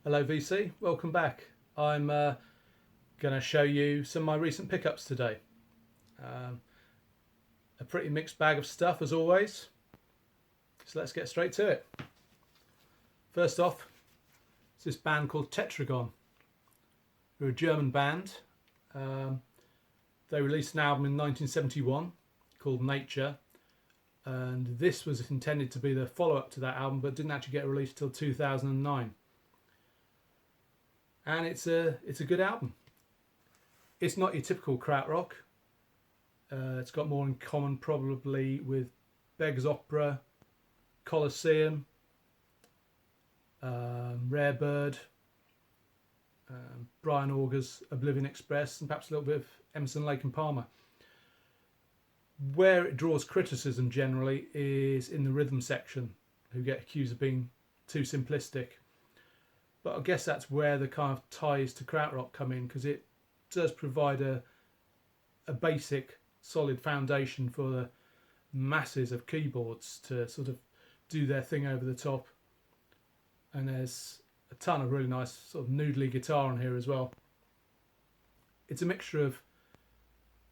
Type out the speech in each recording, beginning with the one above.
Hello VC, welcome back. I'm going to show you some of my recent pickups today. A pretty mixed bag of stuff as always, so let's get straight to it. First off, it's this band called Tetragon. They're a German band. They released an album in 1971 called Nature, and this was intended to be the follow-up to that album but didn't actually get released till 2009. And it's a good album. It's not your typical krautrock. It's got more in common probably with Beggars Opera, Colosseum, Rare Bird, Brian Auger's Oblivion Express, and perhaps a little bit of Emerson, Lake and Palmer. Where it draws criticism generally is in the rhythm section, who get accused of being too simplistic. But I guess that's where the kind of ties to krautrock come in, because it does provide a basic solid foundation for the masses of keyboards to sort of do their thing over the top. And there's a ton of really nice sort of noodly guitar on here as well. It's a mixture of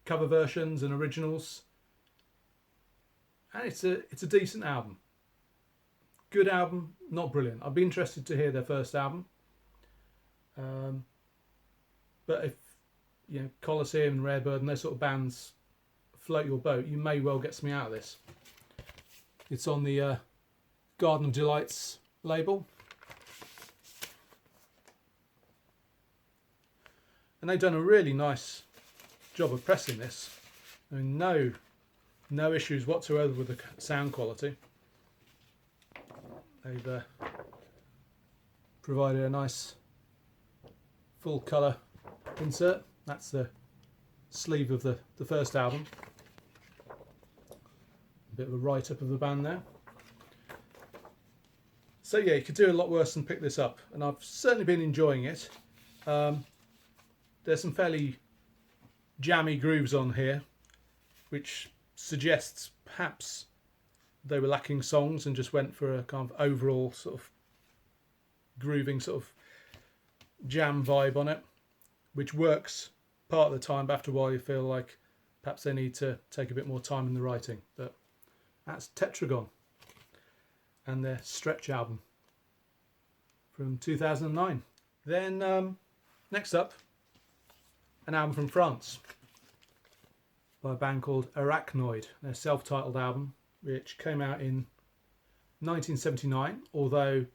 cover versions and originals, and it's a decent album. Good album, not brilliant. I'd be interested to hear their first album. But if you know Colosseum and Rare Bird and those sort of bands float your boat, you may well get something out of this. It's on the Garden of Delights label. And they've done a really nice job of pressing this. I mean, no issues whatsoever with the sound quality. They've provided a nice full colour insert. That's the sleeve of the first album. A bit of a write-up of the band there. So yeah, you could do a lot worse than pick this up, and I've certainly been enjoying it. There's some fairly jammy grooves on here, which suggests perhaps they were lacking songs and just went for a kind of overall sort of grooving sort of jam vibe on it, which works part of the time, but after a while you feel like perhaps they need to take a bit more time in the writing. But that's Tetragon and their Stretch album from 2009. Then next up, an album from France by a band called Arachnoid, their self-titled album, which came out in 1979, although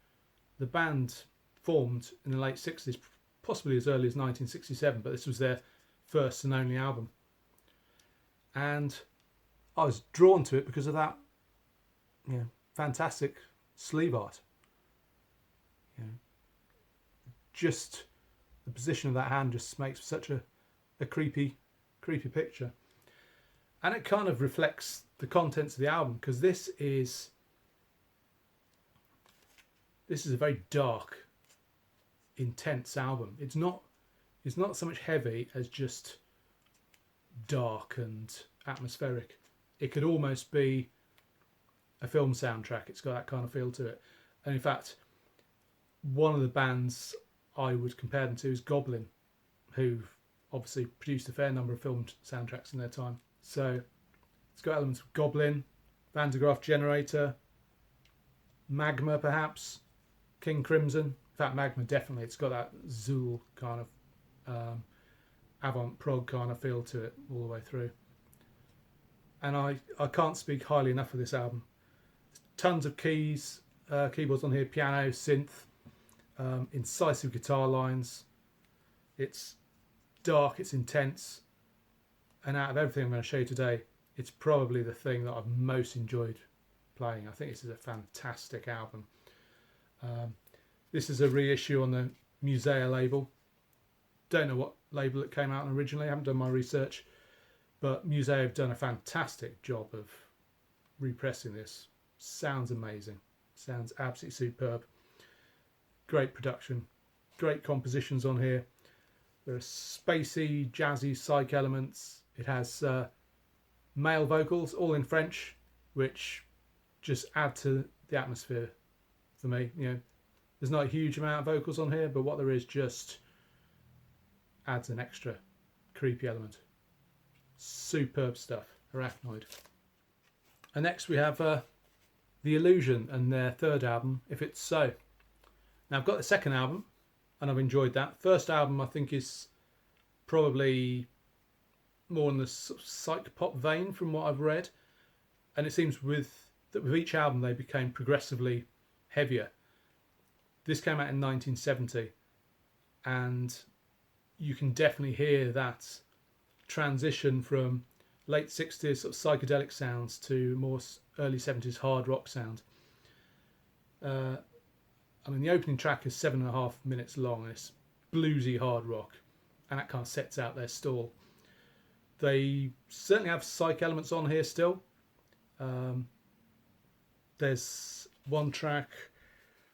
the band formed in the late 60s, possibly as early as 1967, but this was their first and only album. And I was drawn to it because of that fantastic sleeve art. Just the position of that hand just makes such a creepy picture. And it kind of reflects the contents of the album, because this is a very dark, intense album. It's not so much heavy as just dark and atmospheric. It could almost be a film soundtrack. It's got that kind of feel to it. And in fact, one of the bands I would compare them to is Goblin, who obviously produced a fair number of film soundtracks in their time. So it's got elements of Goblin, Van de Graaff Generator, Magma perhaps, King Crimson. In fact, Magma definitely. It's got that Zool kind of avant prog kind of feel to it all the way through. And I can't speak highly enough of this album. Tons of keys, keyboards on here, piano, synth, incisive guitar lines. It's dark, it's intense, and out of everything I'm going to show you today, it's probably the thing that I've most enjoyed playing. I think this is a fantastic album. This is a reissue on the Musea label. Don't know what label it came out on originally, I haven't done my research, but Musea have done a fantastic job of repressing this. Sounds amazing, sounds absolutely superb. Great production, great compositions on here. There are spacey, jazzy psych elements. It has male vocals, all in French, which just add to the atmosphere for me. There's not a huge amount of vocals on here, but what there is just adds an extra creepy element. Superb stuff, Arachnoid. And next we have The Illusion and their third album, If It's So. Now I've got the second album and I've enjoyed that. First album I think is probably more in the sort of psych pop vein from what I've read, and it seems with each album they became progressively heavier. This came out in 1970 and you can definitely hear that transition from late 60s sort of psychedelic sounds to more early 70s hard rock sound. I mean, the opening track is 7.5 minutes long and it's bluesy hard rock, and that kind of sets out their stall. They certainly have psych elements on here still. There's one track,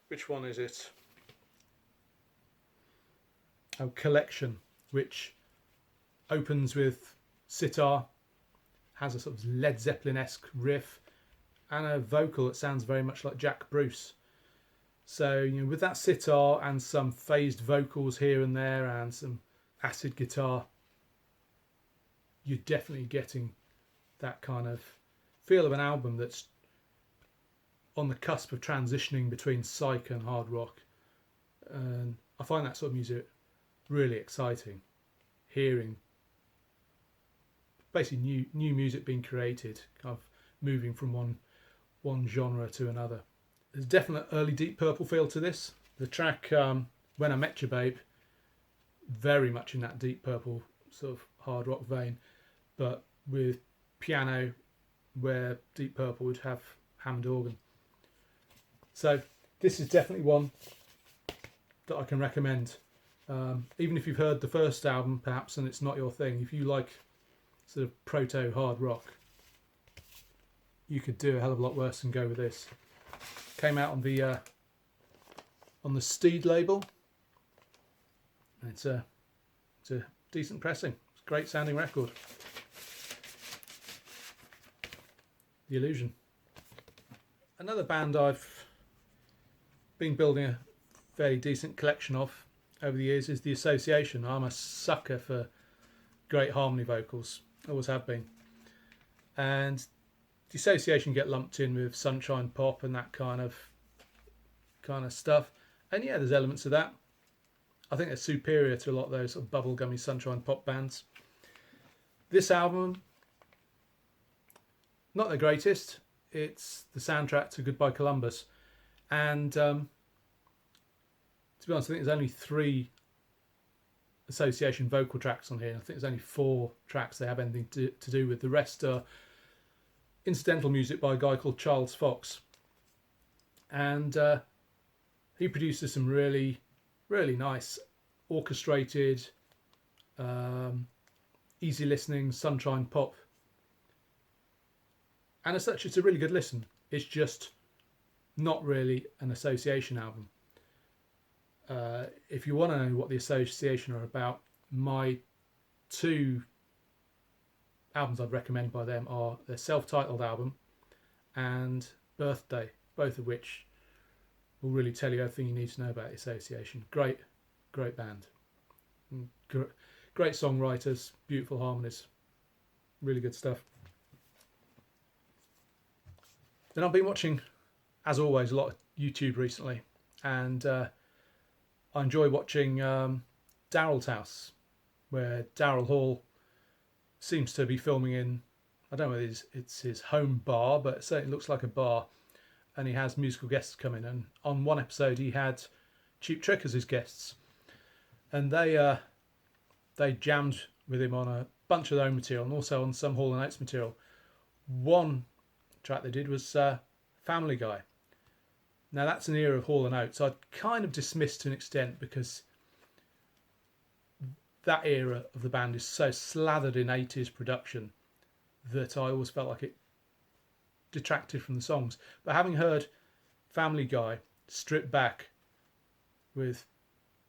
which one is it? Oh, Collection, which opens with sitar, has a sort of Led Zeppelin-esque riff, and a vocal that sounds very much like Jack Bruce. So, you know, with that sitar and some phased vocals here and there and some acid guitar, you're definitely getting that kind of feel of an album that's on the cusp of transitioning between psych and hard rock. And I find that sort of music really exciting, hearing basically new music being created, kind of moving from one genre to another. There's definite early Deep Purple feel to this. The track When I Met You Babe, very much in that Deep Purple sort of hard rock vein, but with piano where Deep Purple would have Hammond organ. So this is definitely one that I can recommend. Even if you've heard the first album perhaps and it's not your thing, if you like sort of proto hard rock, you could do a hell of a lot worse than go with this. Came out on the Steed label. It's a decent pressing. It's a great sounding record. The Illusion. Another band I've been building a fairly decent collection of over the years is The Association. I'm a sucker for great harmony vocals, always have been. And The Association get lumped in with sunshine pop and that kind of stuff. And yeah, there's elements of that. I think they're superior to a lot of those sort of bubblegummy sunshine pop bands. This album, not the greatest. It's the soundtrack to Goodbye Columbus. And to be honest, I think there's only 3 Association vocal tracks on here. I think there's only 4 tracks they have anything to do with. The rest are incidental music by a guy called Charles Fox. And he produces some really, really nice, orchestrated, easy listening sunshine pop. And as such, it's a really good listen. It's just not really an Association album. If you want to know what the Association are about, my 2 albums I'd recommend by them are their self-titled album and Birthday, both of which will really tell you everything you need to know about the Association. Great band. Great songwriters, beautiful harmonies, really good stuff. Then I've been watching, as always, a lot of YouTube recently, and I enjoy watching Daryl's house, where Daryl Hall seems to be filming in, I don't know whether it's his home bar, but it certainly looks like a bar, and he has musical guests coming. And on one episode he had Cheap Trick as his guests, and they jammed with him on a bunch of their own material and also on some Hall & Oates material. One track they did was Family Guy. Now that's an era of Hall & Oates I'd kind of dismissed to an extent, because that era of the band is so slathered in 80s production that I always felt like it detracted from the songs. But having heard Family Guy stripped back with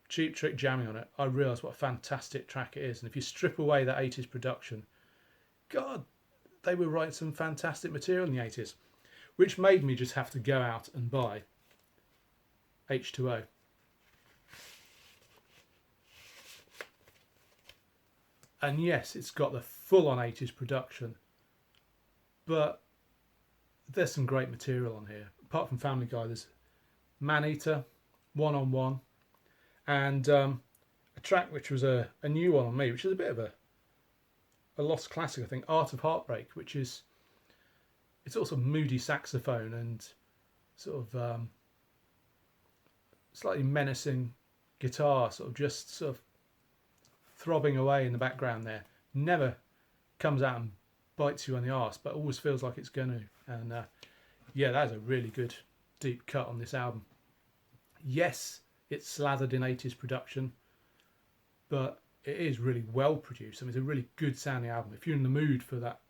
Cheap Trick jamming on it, I realised what a fantastic track it is. And if you strip away that 80s production, God, they were writing some fantastic material in the 80s, which made me just have to go out and buy H2O. And yes, it's got the full-on 80s production, but there's some great material on here. Apart from Family Guy, there's Maneater, One on One, and a track which was a new one on me, which is a bit of a lost classic, I think, Art of Heartbreak, which is, it's also moody saxophone and sort of slightly menacing guitar, sort of throbbing away in the background there. Never comes out and bites you on the arse, but always feels like it's going to. And yeah, that's a really good deep cut on this album. Yes, it's slathered in 80s production, but it is really well produced. I mean, it's a really good sounding album. If you're in the mood for that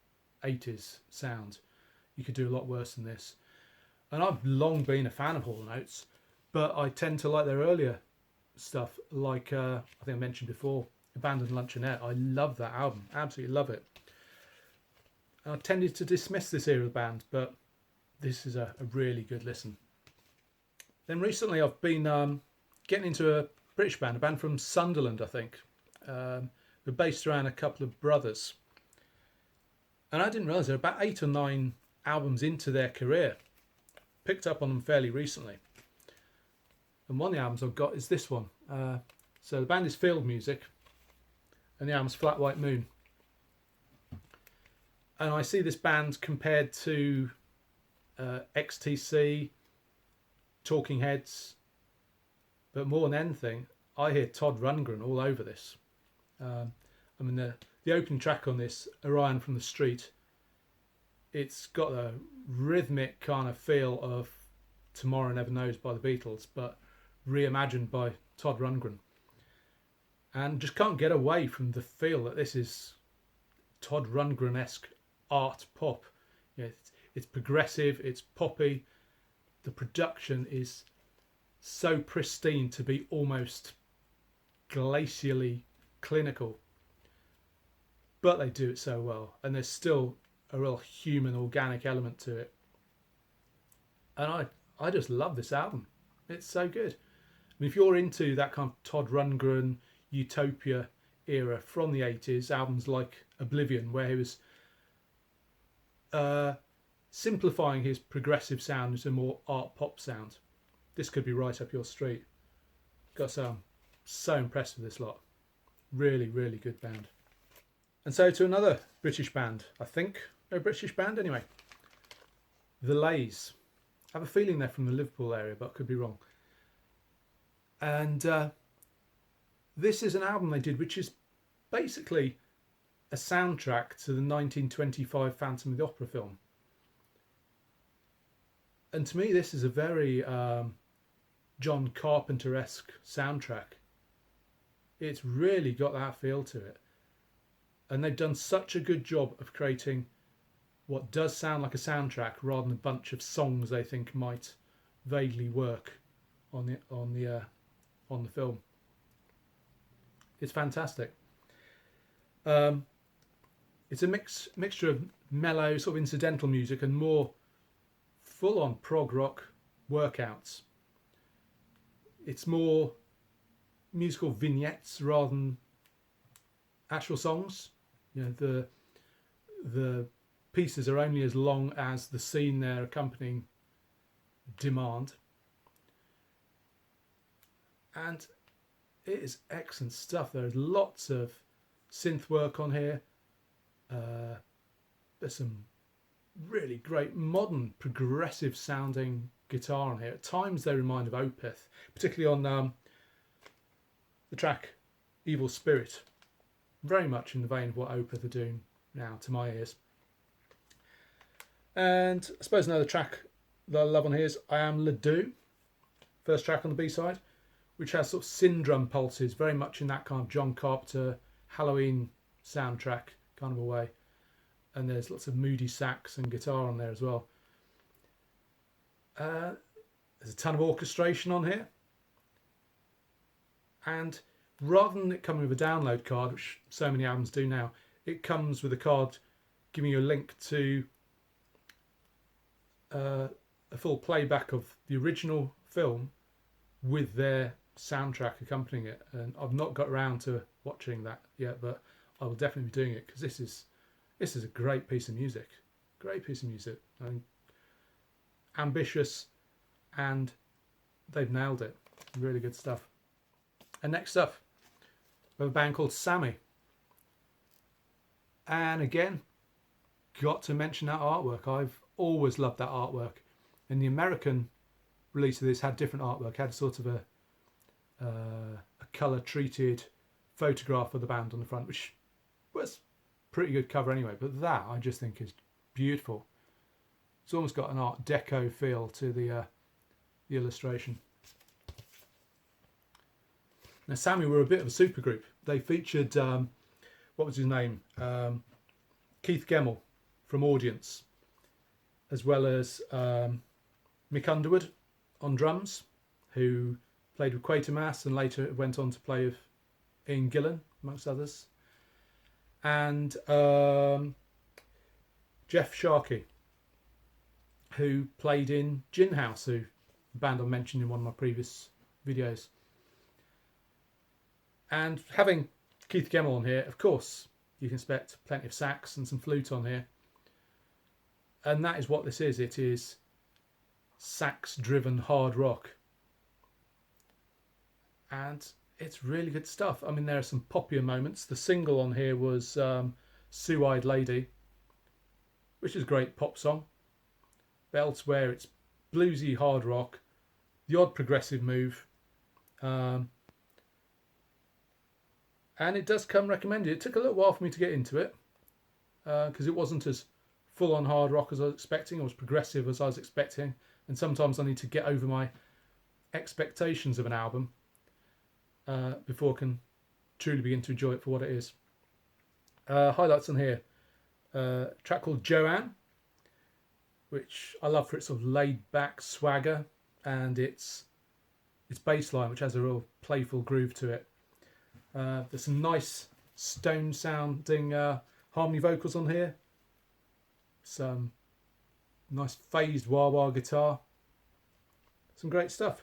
80s sound, you could do a lot worse than this. And I've long been a fan of Hall & Oates, but I tend to like their earlier stuff, like I think I mentioned before, Abandoned Luncheonette. I love that album, absolutely love it. I tended to dismiss this era of the band, but this is a really good listen. Then recently I've been getting into a British band, a band from Sunderland, I think. They're based around a couple of brothers. And I didn't realise they're about 8 or 9 albums into their career. Picked up on them fairly recently. And one of the albums I've got is this one. So the band is Field Music, and the album's Flat White Moon. And I see this band compared to XTC, Talking Heads, but more than anything, I hear Todd Rundgren all over this. I mean, the opening track on this, Orion from the Street, it's got a rhythmic kind of feel of Tomorrow Never Knows by the Beatles, but reimagined by Todd Rundgren. And just can't get away from the feel that this is Todd Rundgren-esque art pop. You know, it's progressive, it's poppy. The production is so pristine to be almost glacially clinical, but they do it so well, and there's still a real human, organic element to it. And I just love this album. It's so good. I mean, if you're into that kind of Todd Rundgren Utopia era from the 80s, albums like Oblivion, where he was simplifying his progressive sound into a more art pop sound, this could be right up your street. Got so impressed with this lot. Really, really good band. And so to another British band, I think. A British band anyway. The Lays. I have a feeling they're from the Liverpool area, but I could be wrong. And this is an album they did, which is basically a soundtrack to the 1925 Phantom of the Opera film. And to me, this is a very John Carpenter-esque soundtrack. It's really got that feel to it. And they've done such a good job of creating what does sound like a soundtrack rather than a bunch of songs they think might vaguely work on the film. It's fantastic. It's a mixture of mellow, sort of incidental music and more full-on prog rock workouts. It's more musical vignettes rather than actual songs. You know, the pieces are only as long as the scene they're accompanying demand. And it is excellent stuff. There's lots of synth work on here. There's some really great modern progressive sounding guitar on here. At times they remind of Oates, particularly on the track Evil Spirit. Very much in the vein of what Oates are doing now to my ears. And I suppose another track that I love on here is I Am Ledoux, first track on the B-side, which has sort of syndrome pulses, very much in that kind of John Carpenter Halloween soundtrack kind of a way. And there's lots of moody sax and guitar on there as well. There's a ton of orchestration on here. And rather than it coming with a download card, which so many albums do now, it comes with a card giving you a link to a full playback of the original film with their soundtrack accompanying it. And I've not got around to watching that yet, but I will definitely be doing it, because this is a great piece of music. Great piece of music. I mean, ambitious, and they've nailed it. Really good stuff. And next up, we have a band called Sammy. And again, got to mention that artwork. I've always loved that artwork. And the American release of this had different artwork. Had sort of a colour treated photograph of the band on the front, which was pretty good cover anyway. But that I just think is beautiful. It's almost got an Art Deco feel to the illustration. Now, Sammy were a bit of a supergroup. They featured, what was his name? Keith Gemmell from Audience, as well as Mick Underwood on drums, who played with Quatermass and later went on to play with Ian Gillan, amongst others. And Jeff Sharkey, who played in Gin House, the band I mentioned in one of my previous videos. And having Keith Gemmell on here, of course, you can expect plenty of sax and some flute on here. And that is what this is. It is sax-driven hard rock. And it's really good stuff. I mean, there are some poppier moments. The single on here was Sue-Eyed Lady, which is a great pop song. But elsewhere, it's bluesy hard rock, the odd progressive move. And it does come recommended. It took a little while for me to get into it, because it wasn't as full-on hard rock as I was expecting, or as progressive as I was expecting. And sometimes I need to get over my expectations of an album before I can truly begin to enjoy it for what it is. Highlights on here. A track called Joanne, which I love for its sort of laid-back swagger and its bass line, which has a real playful groove to it. There's some nice stone sounding harmony vocals on here. Some nice phased wah-wah guitar. Some great stuff.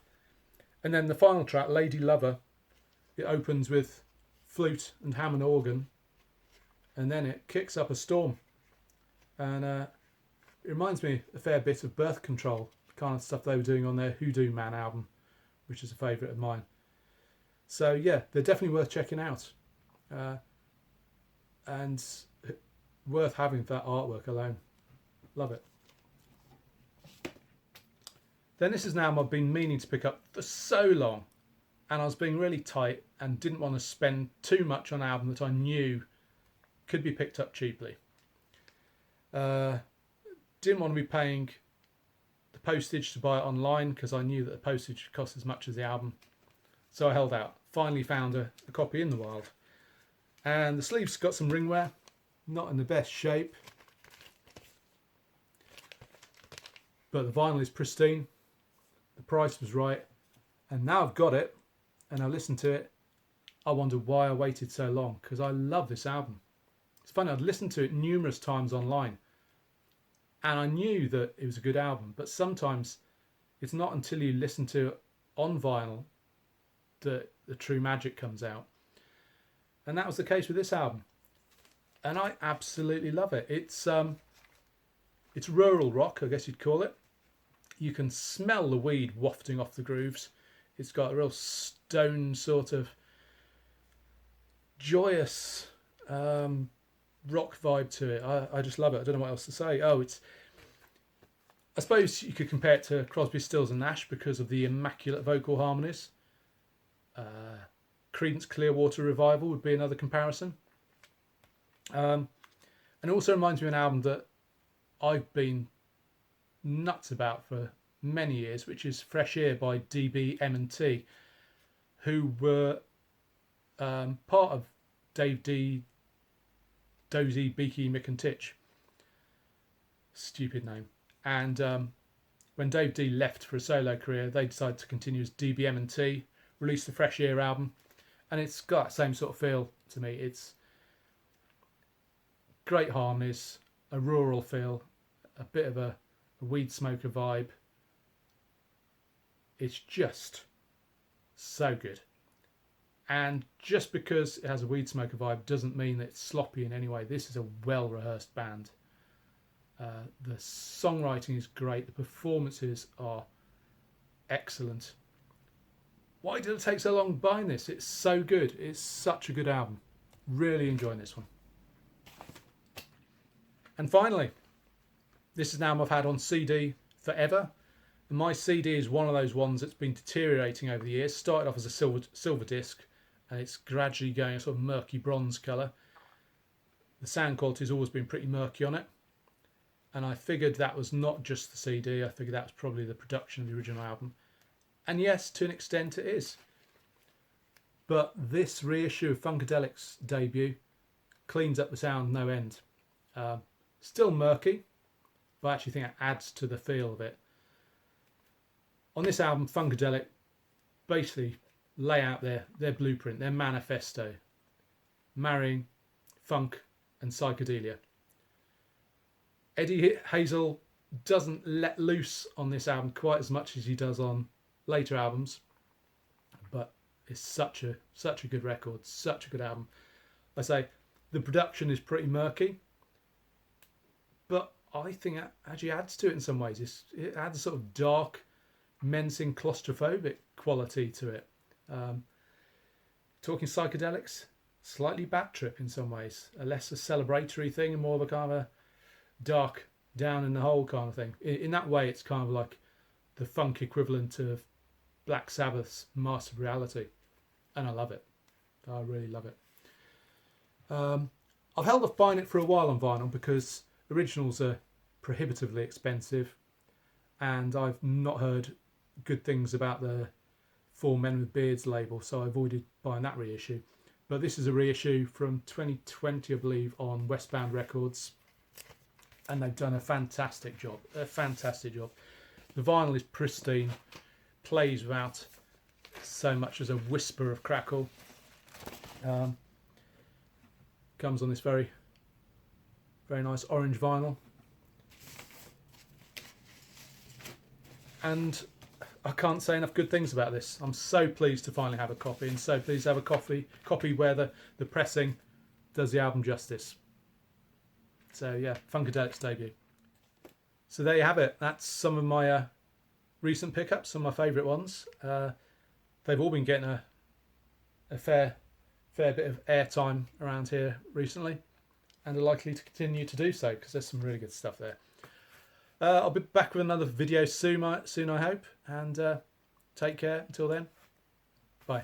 And then the final track, Lady Lover, it opens with flute and Hammond organ, and then it kicks up a storm. And it reminds me a fair bit of Birth Control, the kind of stuff they were doing on their Hoodoo Man album, which is a favourite of mine. So yeah, they're definitely worth checking out, and worth having for that artwork alone. Love it. Then this is an album I've been meaning to pick up for so long, and I was being really tight and didn't want to spend too much on an album that I knew could be picked up cheaply. Didn't want to be paying the postage to buy it online, because I knew that the postage cost as much as the album. So I held out. Finally found a copy in the wild. And the sleeve's got some ring wear. Not in the best shape. But the vinyl is pristine. The price was right. And now I've got it, and I listened to it, I wonder why I waited so long, because I love this album. It's funny, I'd listened to it numerous times online, and I knew that it was a good album, but sometimes it's not until you listen to it on vinyl that the true magic comes out. And that was the case with this album, and I absolutely love it. It's rural rock, I guess you'd call it. You can smell the weed wafting off the grooves. It's got a real stone sort of joyous rock vibe to it. I just love it. I don't know what else to say. I suppose you could compare it to Crosby, Stills and Nash because of the immaculate vocal harmonies. Creedence Clearwater Revival would be another comparison. And it also reminds me of an album that I've been nuts about for many years, which is Fresh Air by DB M&T, who were part of Dave D, Dozy, Beaky, Mick and Titch. Stupid name. And when Dave D left for a solo career, they decided to continue as DB M&T, released the Fresh Air album, and it's got that same sort of feel to me. It's great harmonies, a rural feel, a bit of a weed smoker vibe. It's just so good. And just because it has a Weed Smoker vibe doesn't mean that it's sloppy in any way. This is a well-rehearsed band. The songwriting is great. The performances are excellent. Why did it take so long buying this? It's so good. It's such a good album. Really enjoying this one. And finally, this is an album I've had on CD forever. And my CD is one of those ones that's been deteriorating over the years. Started off as a silver disc, and it's gradually going a sort of murky bronze colour. The sound quality has always been pretty murky on it. And I figured that was not just the CD. I figured that was probably the production of the original album. And yes, to an extent it is. But this reissue of Funkadelic's debut cleans up the sound no end. Still murky, but I actually think it adds to the feel of it. On this album, Funkadelic basically lay out their blueprint, their manifesto, marrying funk and psychedelia. Eddie Hazel doesn't let loose on this album quite as much as he does on later albums, but it's such a good record, such a good album. I say the production is pretty murky, but I think it actually adds to it in some ways. It adds a sort of dark, menacing, claustrophobic quality to it. Talking psychedelics, slightly Bat Trip in some ways, a less a celebratory thing and more of a kind of a dark, down in the hole kind of thing. In that way, it's kind of like the funk equivalent of Black Sabbath's Master of Reality, and I love it. I really love it. I've held off buying it for a while on vinyl because originals are prohibitively expensive, and I've not heard good things about the Four Men with Beards label, so I avoided buying that reissue. But this is a reissue from 2020, I believe, on Westbound Records, and they've done a fantastic job. A fantastic job. The vinyl is pristine, plays without so much as a whisper of crackle. Comes on this very, very nice orange vinyl. And I can't say enough good things about this. I'm so pleased to finally have a copy, and so pleased to have a copy where the pressing does the album justice. So yeah, Funkadelic's debut. So there you have it. That's some of my recent pickups, some of my favourite ones. They've all been getting a fair bit of airtime around here recently, and are likely to continue to do so because there's some really good stuff there. I'll be back with another video soon I hope, and take care until then. Bye.